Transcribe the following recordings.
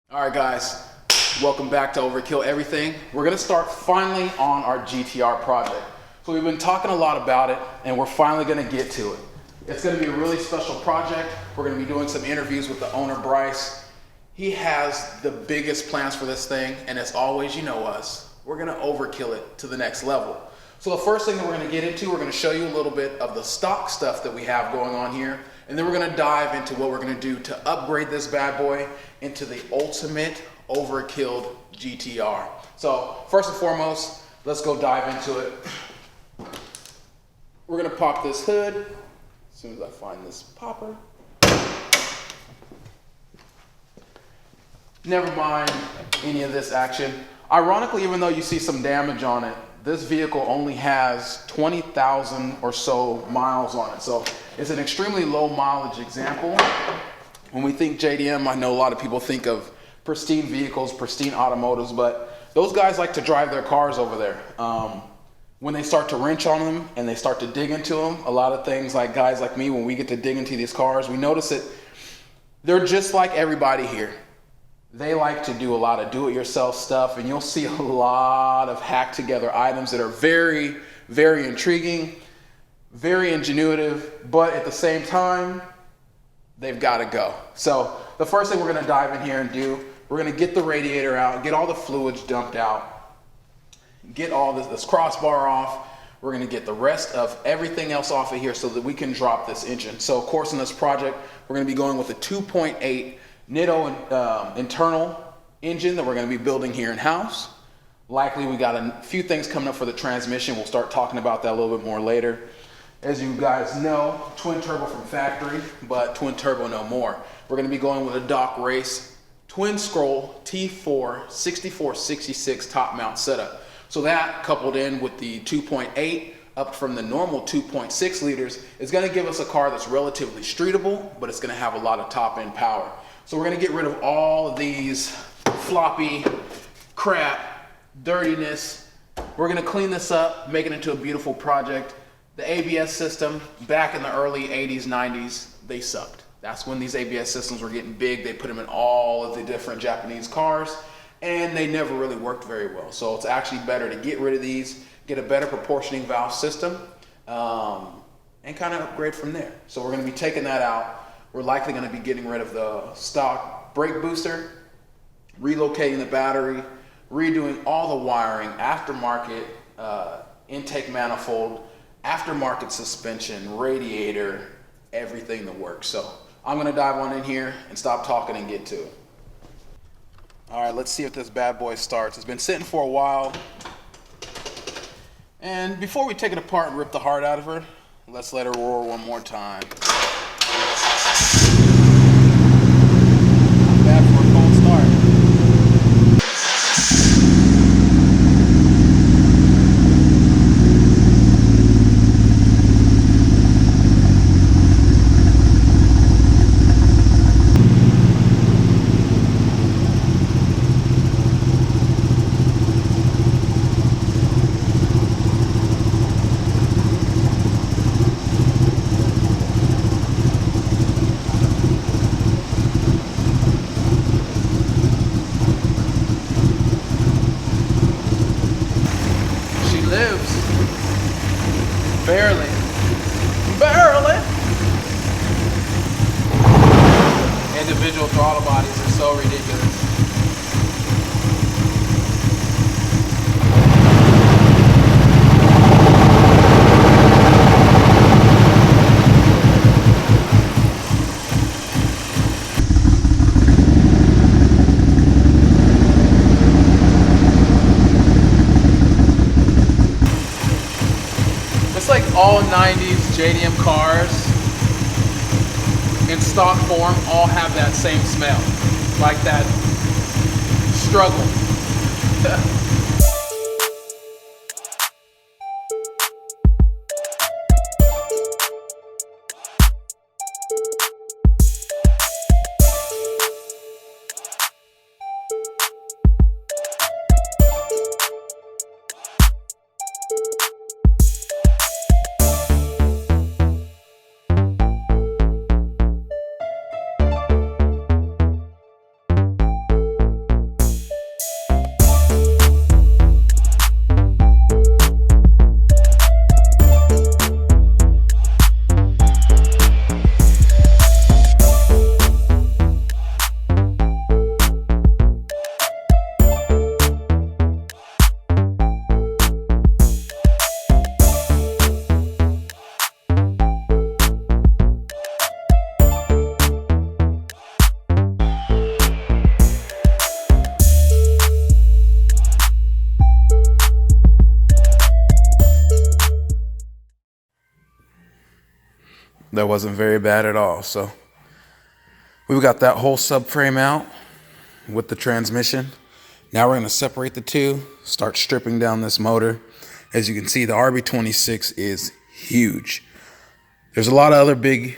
All right, guys, welcome back to Overkill Everything. We're gonna start finally on our GTR project. So we've been talking a lot about it and we're finally gonna get to it. It's gonna be a really special project. We're gonna be doing some interviews with the owner, Bryce. He has the biggest plans for this thing, and as always, you know us, we're gonna overkill it to the next level. So the first thing that we're gonna get into, we're gonna show you a little bit of the stock stuff that we have going on here, and then we're gonna dive into what we're gonna do to upgrade this bad boy into the ultimate overkilled GTR. So first and foremost, let's go dive into it. We're gonna pop this hood as soon as I find this popper. Never mind any of this action. Ironically, even though you see some damage on it, this vehicle only has 20,000 or so miles on it. So it's an extremely low mileage example. When we think JDM, I know a lot of people think of pristine vehicles, pristine automotives, but those guys like to drive their cars over there. When they start to wrench on them and they start to dig into them, a lot of things like guys like me, when we get to dig into these cars, we notice that they're just like everybody here. They like to do a lot of do-it-yourself stuff, and you'll see a lot of hacked together items that are very, very intriguing, very ingenuitive, but at the same time, they've got to go. So the first thing we're going to dive in here and do, we're going to get the radiator out, get all the fluids dumped out, get all this crossbar off. We're going to get the rest of everything else off of here so that we can drop this engine. So of course in this project, we're going to be going with a 2.8 Nitto internal engine that we're going to be building here in-house. Likely we got a few things coming up for the transmission. We'll start talking about that a little bit more later. As you guys know, twin turbo from factory, but twin turbo no more. We're going to be going with a Doc Race twin scroll T4 6466 top mount setup. So that coupled in with the 2.8 up from the normal 2.6 liters is going to give us a car that's relatively streetable, but it's going to have a lot of top end power. So we're going to get rid of all of these floppy crap, dirtiness. We're going to clean this up, make it into a beautiful project. The ABS system, back in the early 80s, 90s, they sucked. That's when these ABS systems were getting big. They put them in all of the different Japanese cars, and they never really worked very well. So it's actually better to get rid of these, get a better proportioning valve system, and kind of upgrade from there. So we're going to be taking that out. We're likely going to be getting rid of the stock brake booster, relocating the battery, redoing all the wiring, aftermarket intake manifold, aftermarket suspension, radiator, everything that works. So I'm going to dive on in here and stop talking and get to it. All right, let's see if this bad boy starts. It's been sitting for a while. And before we take it apart and rip the heart out of her, let's let her roar one more time. Not bad for a cold start. Barely. Individual throttle bodies are so ridiculous. It's like all 90s JDM cars in stock form all have that same smell, like that struggle. that wasn't very bad at all. So we've got that whole subframe out with the transmission. Now we're going to separate the two, start stripping down this motor. As you can see, the RB26 is huge. There's a lot of other big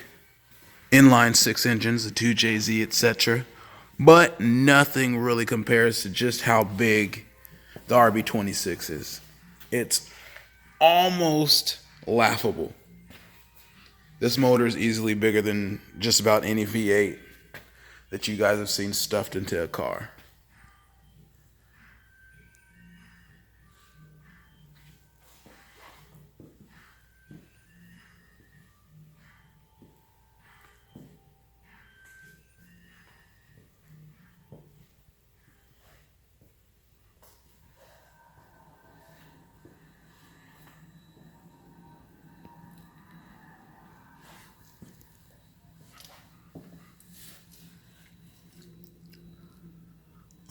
inline six engines, the 2JZ, etc., but nothing really compares to just how big the RB26 is. It's almost laughable. This motor is easily bigger than just about any V8 that you guys have seen stuffed into a car.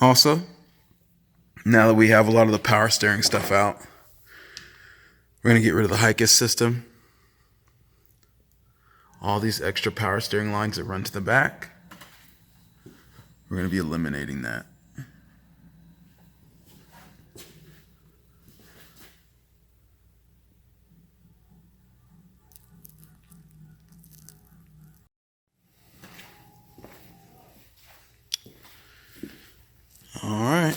Also, now that we have a lot of the power steering stuff out, we're going to get rid of the HICUS system. All these extra power steering lines that run to the back, we're going to be eliminating that. All right,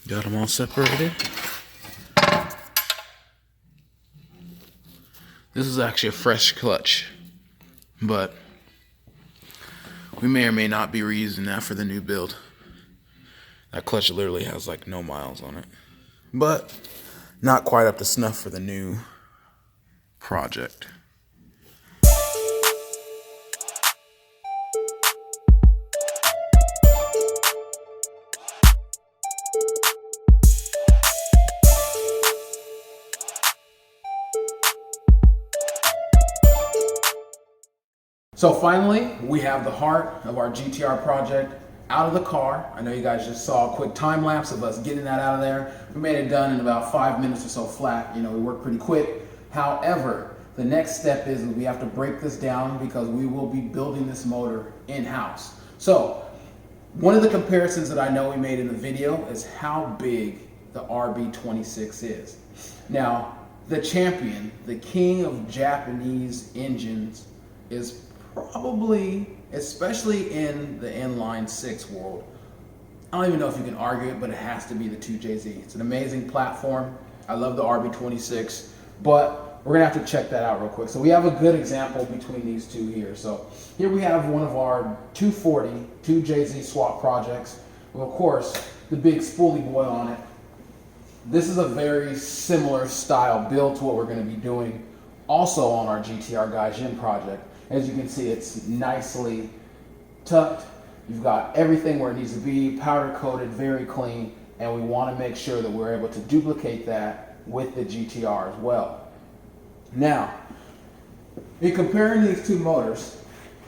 got them all separated. This is actually a fresh clutch, but we may or may not be reusing that for the new build. That clutch literally has like no miles on it, but not quite up to snuff for the new project. So finally, we have the heart of our GTR project out of the car. I know you guys just saw a quick time lapse of us getting that out of there. We made it done in about 5 minutes or so flat. You know, we worked pretty quick. However, the next step is we have to break this down because we will be building this motor in-house. So one of the comparisons that I know we made in the video is how big the RB26 is. Now, the champion, the king of Japanese engines, is probably, especially in the inline six world, I don't even know if you can argue it, but it has to be the 2JZ. It's an amazing platform. I love the RB26, but we're gonna have to check that out real quick. So we have a good example between these two here. So here we have one of our 240 2JZ swap projects with, of course, the big spoolie boy on it. This is a very similar style build to what we're gonna be doing also on our GTR GAIJIN project. As you can see, it's nicely tucked. You've got everything where it needs to be, powder coated, very clean, and we want to make sure that we're able to duplicate that with the GTR as well. Now, in comparing these two motors,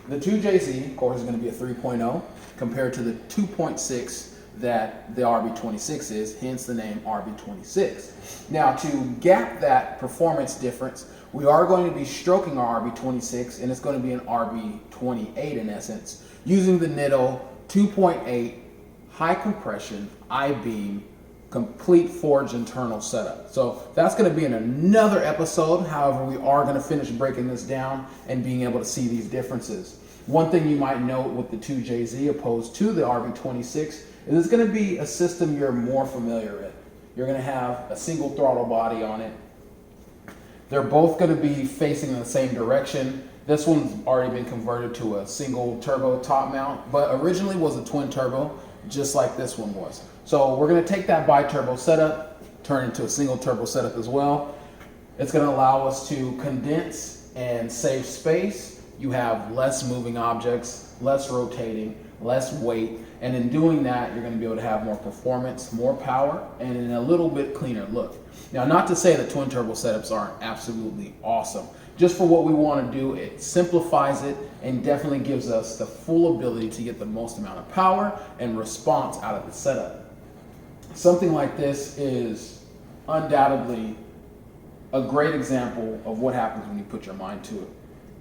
the 2JZ, of course, is going to be a 3.0 compared to the 2.6 that the RB26 is, hence the name RB26. Now, to gap that performance difference, we are going to be stroking our RB26, and it's going to be an RB28 in essence, using the Nitto 2.8 high compression I-beam complete forge internal setup. So that's going to be in another episode. However, we are going to finish breaking this down and being able to see these differences. One thing you might note with the 2JZ opposed to the RB26 is it's going to be a system you're more familiar with. You're going to have a single throttle body on it. They're both going to be facing in the same direction. This one's already been converted to a single turbo top mount, but originally was a twin turbo, just like this one was. So we're going to take that bi-turbo setup, turn it into a single turbo setup as well. It's going to allow us to condense and save space. You have less moving objects, less rotating, less weight, and in doing that, you're going to be able to have more performance, more power, and in a little bit cleaner look. Now, not to say that twin turbo setups aren't absolutely awesome. Just for what we want to do, it simplifies it and definitely gives us the full ability to get the most amount of power and response out of the setup. Something like this is undoubtedly a great example of what happens when you put your mind to it.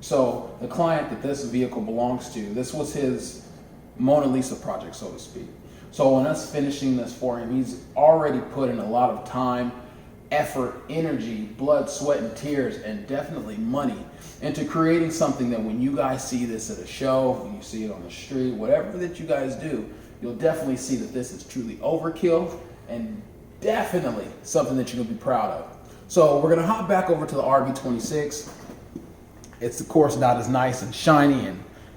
So the client that this vehicle belongs to, this was his Mona Lisa project, so to speak. So in us finishing this for him, he's already put in a lot of time, effort, energy, blood, sweat, and tears, and definitely money into creating something that when you guys see this at a show, when you see it on the street, whatever that you guys do, you'll definitely see that this is truly overkill and definitely something that you're gonna be proud of. So we're gonna hop back over to the RB26. It's of course not as nice and shiny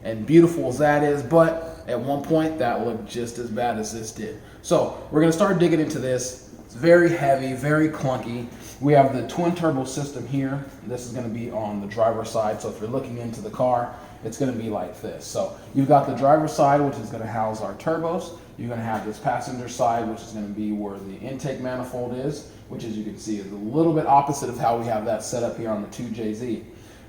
and beautiful as that is, but at one point that looked just as bad as this did. So we're gonna start digging into this. It's very heavy, very clunky. We have the twin turbo system here. This is gonna be on the driver's side. So if you're looking into the car, it's gonna be like this. So you've got the driver's side, which is gonna house our turbos. You're gonna have this passenger side, which is gonna be where the intake manifold is, which as you can see is a little bit opposite of how we have that set up here on the 2JZ.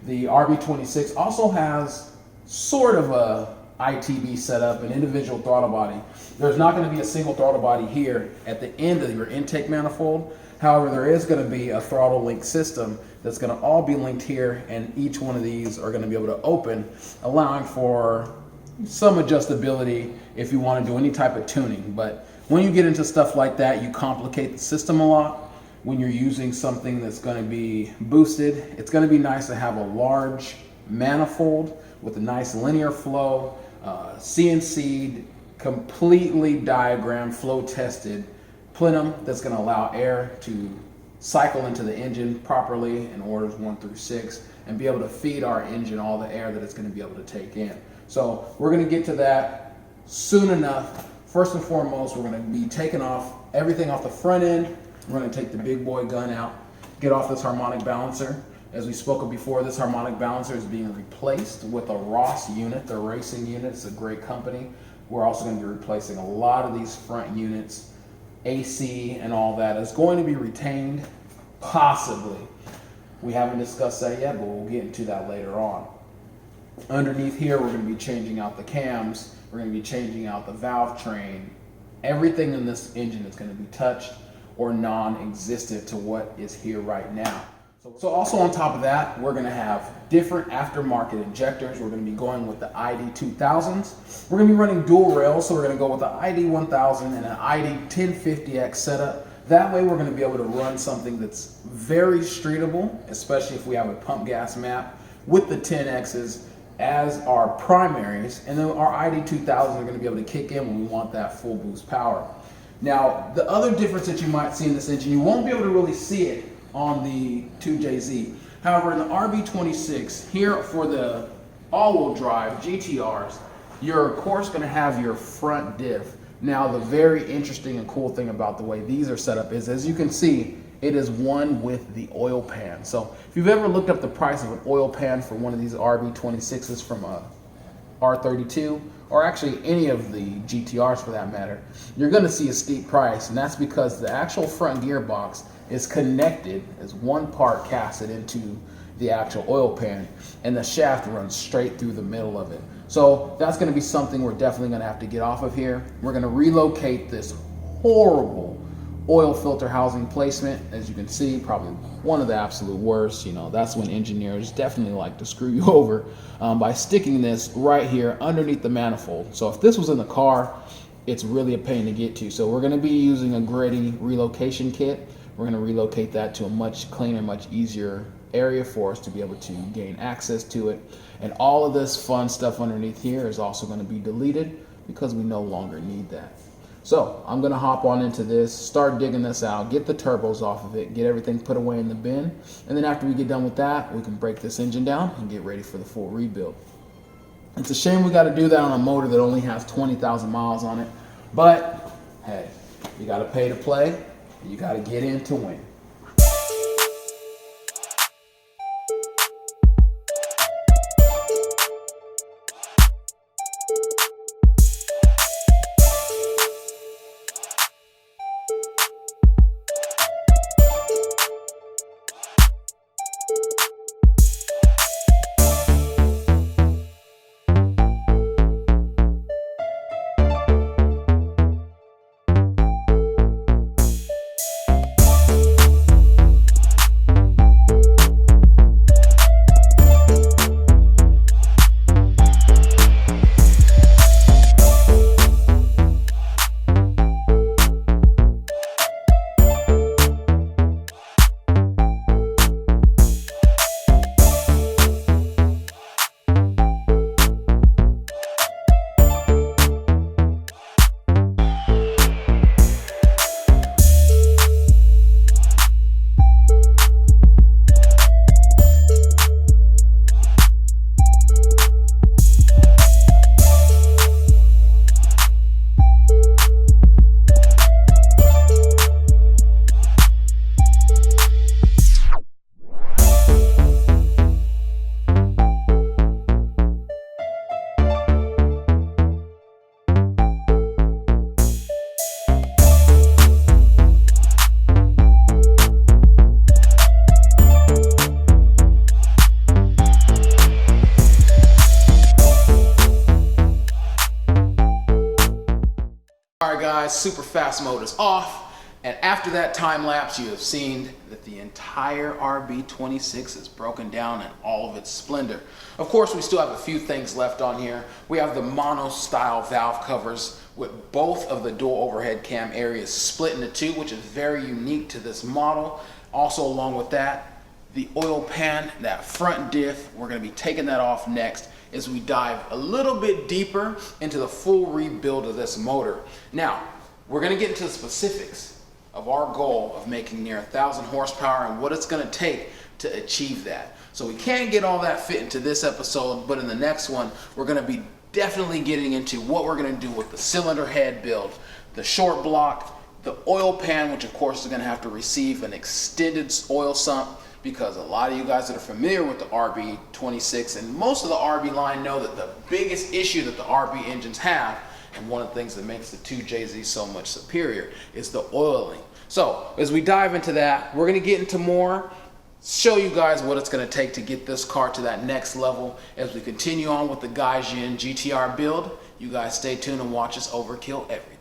The RB26 also has sort of a ITB setup, an individual throttle body. There's not going to be a single throttle body here at the end of your intake manifold. However, there is going to be a throttle link system that's going to all be linked here, and each one of these are going to be able to open, allowing for some adjustability if you want to do any type of tuning. But when you get into stuff like that, you complicate the system a lot. When you're using something that's going to be boosted, it's going to be nice to have a large manifold with a nice linear flow, CNC'd, completely diagrammed, flow tested plenum that's going to allow air to cycle into the engine properly in orders 1 through 6 and be able to feed our engine all the air that it's going to be able to take in. So we're going to get to that soon enough. First and foremost, we're going to be taking off everything off the front end. We're going to take the big boy gun out, get off this harmonic balancer. As we spoke of before, this harmonic balancer is being replaced with a Ross unit, the racing unit. It's a great company. We're also going to be replacing a lot of these front units, AC and all that is going to be retained, possibly. We haven't discussed that yet, but we'll get into that later on. Underneath here, we're going to be changing out the cams. We're going to be changing out the valve train. Everything in this engine is going to be touched or non-existent to what is here right now. So also on top of that, we're gonna have different aftermarket injectors. We're gonna be going with the ID2000s. We're gonna be running dual rails, so we're gonna go with the ID1000 and an ID1050X setup. That way we're gonna be able to run something that's very streetable, especially if we have a pump gas map with the 10Xs as our primaries, and then our ID2000s are gonna be able to kick in when we want that full boost power. Now, the other difference that you might see in this engine, you won't be able to really see it on the 2JZ. However, in the RB26, here for the all-wheel drive GTRs, you're of course going to have your front diff. Now, the very interesting and cool thing about the way these are set up is, as you can see, it is one with the oil pan. So if you've ever looked up the price of an oil pan for one of these RB26s from a R32, or actually any of the GTRs for that matter, you're going to see a steep price, and that's because the actual front gearbox is connected as one part casted into the actual oil pan, and the shaft runs straight through the middle of it. So that's going to be something we're definitely going to have to get off of here. We're going to relocate this horrible oil filter housing placement. As you can see, probably one of the absolute worst. You know, that's when engineers definitely like to screw you over by sticking this right here underneath the manifold. So if this was in the car, it's really a pain to get to. So we're going to be using a Gritty relocation kit. We're going to relocate that to a much cleaner, much easier area for us to be able to gain access to it. And all of this fun stuff underneath here is also going to be deleted because we no longer need that. So I'm going to hop on into this, start digging this out, get the turbos off of it, get everything put away in the bin. And then after we get done with that, we can break this engine down and get ready for the full rebuild. It's a shame we got to do that on a motor that only has 20,000 miles on it. But hey, you got to pay to play. You got to get in to win. All right guys, super fast mode is off. And after that time lapse, you have seen that the entire RB26 is broken down in all of its splendor. Of course, we still have a few things left on here. We have the mono style valve covers with both of the dual overhead cam areas split into two, which is very unique to this model. Also, along with that, the oil pan, that front diff, we're gonna be taking that off next as we dive a little bit deeper into the full rebuild of this motor. Now, we're gonna get into the specifics of our goal of making near 1,000 horsepower and what it's going to take to achieve that. So we can't get all that fit into this episode, but in the next one, we're going to be definitely getting into what we're going to do with the cylinder head build, the short block, the oil pan, which of course is going to have to receive an extended oil sump, because a lot of you guys that are familiar with the RB26 and most of the RB line know that the biggest issue that the RB engines have, and one of the things that makes the 2JZ so much superior, is the oiling. So as we dive into that, we're gonna get into more, show you guys what it's gonna take to get this car to that next level. As we continue on with the GAIJIN GTR build, you guys stay tuned and watch us overkill everything.